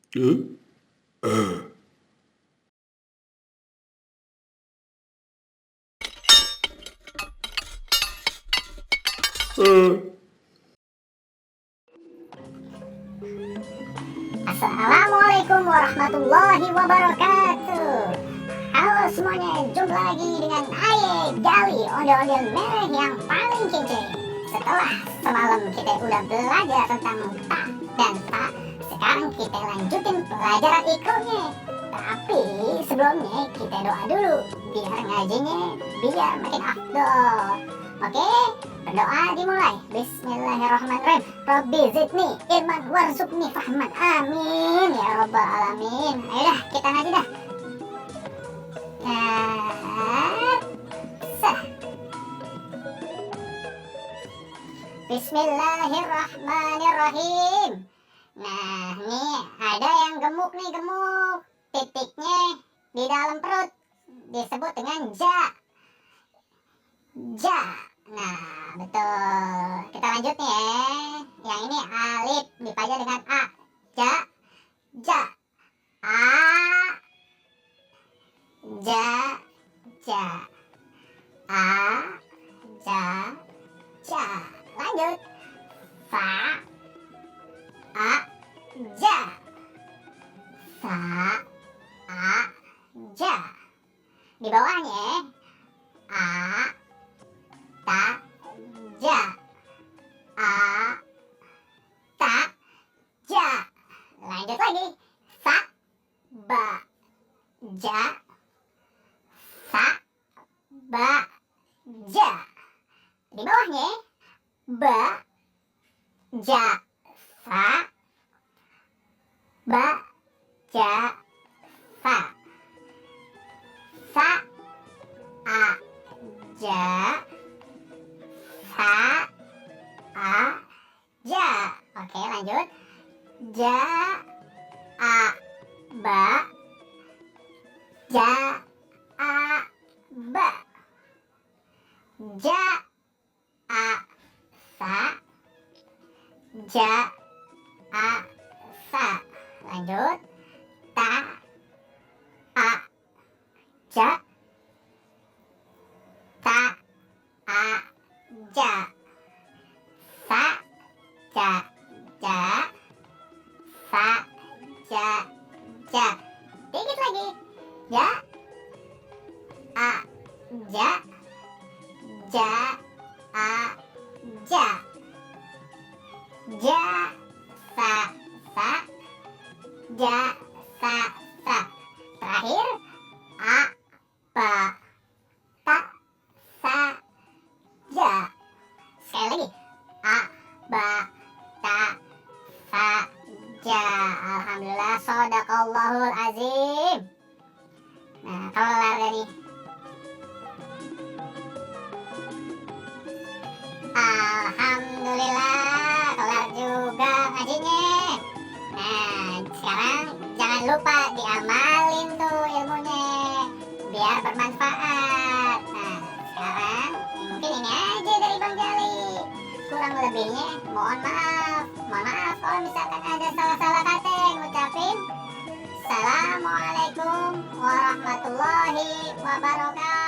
Huh? Uh. Assalamualaikum warahmatullahi wabarakatuh. Halo semuanya, jumpa lagi dengan Aye Gali, ondel-ondel merah yang paling kece. Setelah semalam kita udah belajar tentang ta dan ta, sekarang kita lanjutin pelajaran ikronya. Tapi sebelumnya kita doa dulu, biar ngajinya biar makin afdol. Oke, berdoa dimulai. Bismillahirrahmanirrahim. Rabbi zidni ilman warzuqni fahman. Amin ya rabbal alamin. Ayo dah, kita ngaji dah. Sah. Bismillahirrahmanirrahim. Nah, nih ada yang gemuk nih, gemuk. Titiknya di dalam perut disebut dengan ja. Ja. Nah, betul. Kita lanjut nih ya. Yang ini alif dipajang dengan a. Ja. Ja. A. Ja. Ja. A. Ja. Ja. Lanjut. Fa. A. Ja. Fa. A. Ja. Di bawahnya a. Ta. Ja. A. Ta. Ja. Lanjut lagi. Fa. Ba. Ja. Fa. Ba. Ja. Di bawahnya ba. Ja. Fa. Ba. Ja. Fa. Fa. A. Ja. Fa. A. Ja. Oke, lanjut. Ja. A. Ba. Ja. A. Ba. Ja. A. Fa. Ja. A. Fa. Lanjut. Ta. A. Ja. Ta. A. Ja. Fa. Ja. Ja. Fa. Ja. Ja. Dikit lagi. Ja. A. Ja. Ja. A. Ja. Ja. Fa. Fa. Ja. Fa. Fa. Terakhir a. Ba. Ta. Sa. Ja. Sekali lagi. A. Ba. Ta. Fa. Ja. Alhamdulillah, shadaqallahul azim. Nah, kelar nih. Alhamdulillah, kelar juga ngajinya. Nah, sekarang jangan lupa diamalin tuh ilmunya biar bermanfaat. Nah, sekarang mungkin ini aja dari Bang Jali. Kurang lebihnya mohon maaf. Mohon maaf kalau misalkan ada salah-salah kata yang ngucapin. Assalamualaikum warahmatullahi wabarakatuh.